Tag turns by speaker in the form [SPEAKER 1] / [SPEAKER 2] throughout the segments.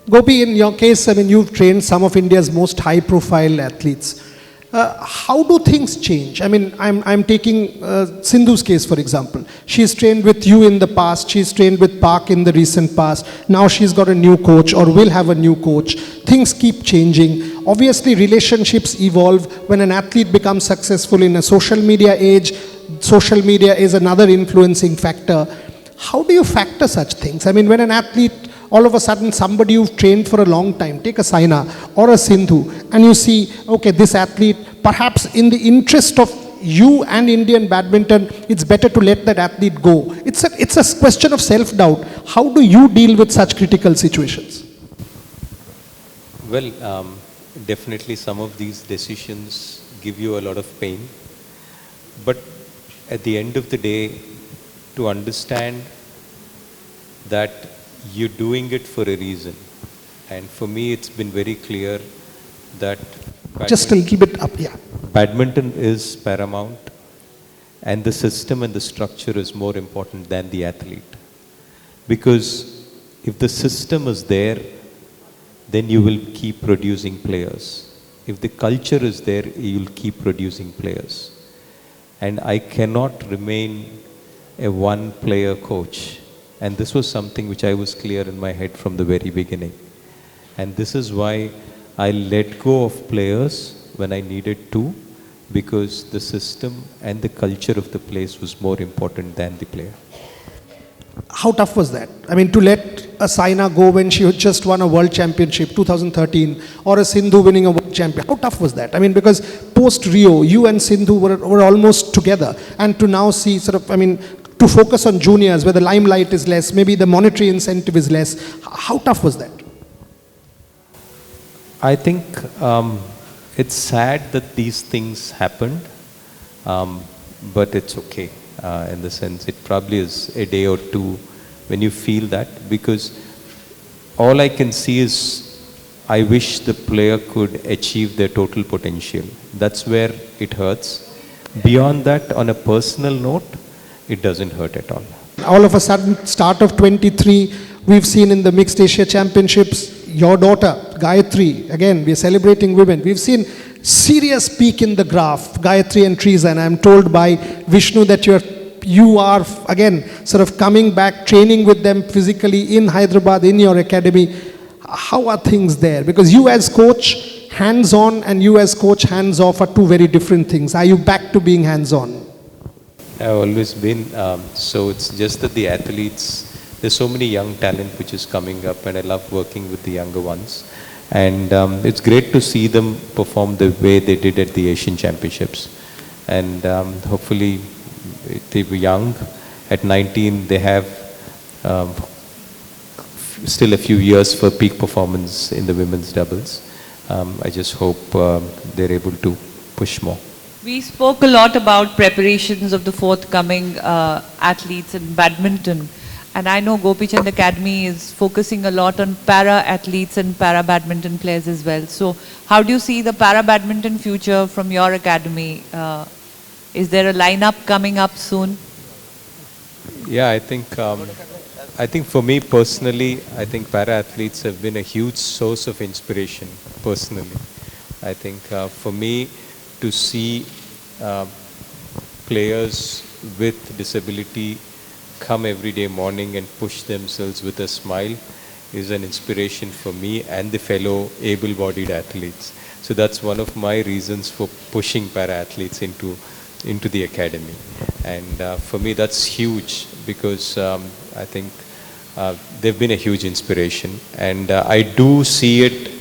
[SPEAKER 1] Gopi, in your case, I mean, you've trained some of India's most high-profile athletes. How do things change? I mean, I'm taking Sindhu's case, for example. She's trained with you in the past. She's trained with Park in the recent past. Now she's got a new coach or will have a new coach. Things keep changing. Obviously, relationships evolve. When an athlete becomes successful in a social media age, social media is another influencing factor. How do you factor such things? I mean, when an athlete, all of a sudden somebody you've trained for a long time, take a Saina or a Sindhu, and you see, okay, this athlete, perhaps in the interest of you and Indian badminton, it's better to let that athlete go. It's a question of self-doubt. How do you deal with such critical situations?
[SPEAKER 2] Well, definitely some of these decisions give you a lot of pain. But at the end of the day, to understand that you're doing it for a reason. And for me, it's been very clear that
[SPEAKER 1] just a little bit up, yeah.
[SPEAKER 2] Badminton is paramount, and the system and the structure is more important than the athlete. Because if the system is there, then you will keep producing players. If the culture is there, you'll keep producing players. And I cannot remain a one-player coach. And this was something which I was clear in my head from the very beginning. And this is why I let go of players when I needed to, because the system and the culture of the place was more important than the player.
[SPEAKER 1] How tough was that? I mean, to let a Saina go when she had just won a world championship, 2013, or a Sindhu winning a world champion. How tough was that? I mean, because post-Rio, you and Sindhu were almost together. And to now see sort of, I mean, to focus on juniors where the limelight is less, maybe the monetary incentive is less. How tough was that?
[SPEAKER 2] I think it's sad that these things happened, but it's okay in the sense it probably is a day or two when you feel that, because all I can see is I wish the player could achieve their total potential. That's where it hurts. Beyond that, on a personal note, it doesn't hurt at all.
[SPEAKER 1] All of a sudden, start of 23, we've seen in the Mixed Asia Championships, your daughter, Gayatri, again, we're celebrating women. We've seen serious peak in the graph, Gayatri and Teresa, and I'm told by Vishnu that you are, again, sort of coming back, training with them physically in Hyderabad, in your academy. How are things there? Because you as coach, hands-on, and you as coach, hands-off are two very different things. Are you back to being hands-on?
[SPEAKER 2] I've always been, so it's just that the athletes, there's so many young talent which is coming up, and I love working with the younger ones. And it's great to see them perform the way they did at the Asian Championships. And hopefully they were young. At 19, they have still a few years for peak performance in the women's doubles. I just hope they're able to push more.
[SPEAKER 3] We spoke a lot about preparations of the forthcoming athletes in badminton. And I know Gopichand Academy is focusing a lot on para-athletes and para-badminton players as well. So how do you see the para-badminton future from your academy? Is there a lineup coming up soon?
[SPEAKER 2] Yeah, I think for me personally, I think para-athletes have been a huge source of inspiration personally. I think for me to see players with disability come every day morning and push themselves with a smile is an inspiration for me and the fellow able-bodied athletes. So that's one of my reasons for pushing para-athletes into the academy. And for me that's huge because I think they've been a huge inspiration. And I do see it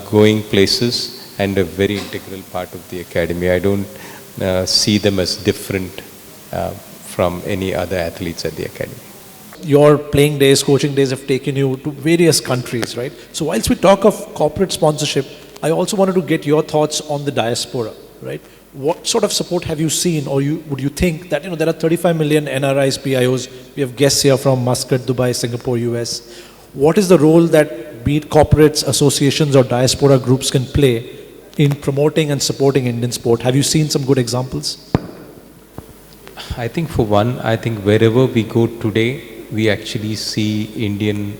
[SPEAKER 2] going places and a very integral part of the academy. I don't see them as different from any other athletes at the academy.
[SPEAKER 4] Your playing days, coaching days have taken you to various countries, right? So whilst we talk of corporate sponsorship, I also wanted to get your thoughts on the diaspora, right? What sort of support have you seen, or would you think that, there are 35 million NRIs, PIOs, we have guests here from Muscat, Dubai, Singapore, US. What is the role that be it corporates, associations or diaspora groups can play in promoting and supporting Indian sport? Have you seen some good examples?
[SPEAKER 2] I think for one, I think wherever we go today, we actually see Indian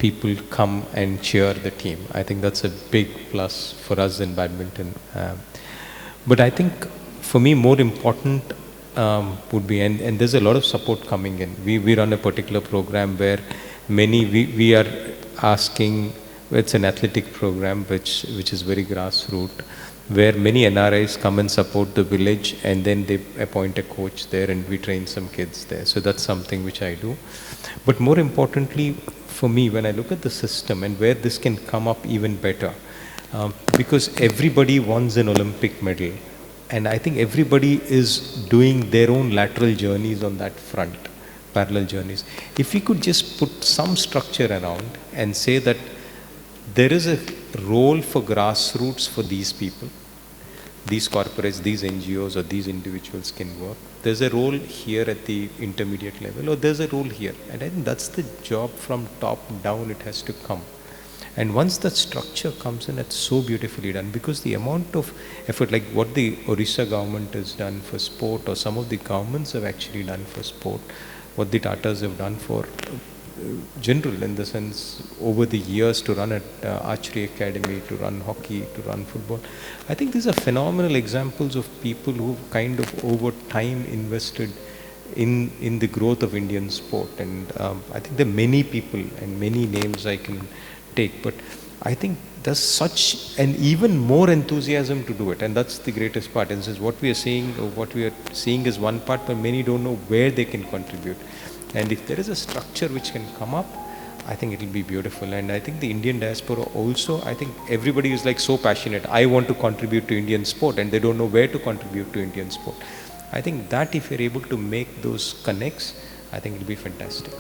[SPEAKER 2] people come and cheer the team. I think that's a big plus for us in badminton. But I think for me more important would be, and there's a lot of support coming in. We run a particular program where we are asking, it's an athletic program which is very grassroots, where many NRIs come and support the village, and then they appoint a coach there and we train some kids there. So that's something which I do. But more importantly for me, when I look at the system and where this can come up even better, because everybody wants an Olympic medal, and I think everybody is doing their own lateral journeys on that front, parallel journeys. If we could just put some structure around and say that there is a role for grassroots for these people, these corporates, these NGOs or these individuals can work. There's a role here at the intermediate level, or there's a role here. And I think that's the job from top down, it has to come. And once that structure comes in, it's so beautifully done, because the amount of effort, like what the Orissa government has done for sport, or some of the governments have actually done for sport, what the Tatas have done for general, in the sense over the years, to run an archery academy, to run hockey, to run football. I think these are phenomenal examples of people who kind of over time invested in the growth of Indian sport. And I think there are many people and many names I can take, but I think there's such an even more enthusiasm to do it, and that's the greatest part. And since what we are seeing is one part, but many don't know where they can contribute. And if there is a structure which can come up, I think it will be beautiful. And I think the Indian diaspora also, I think everybody is like so passionate. I want to contribute to Indian sport, and they don't know where to contribute to Indian sport. I think that if you're able to make those connects, I think it will be fantastic.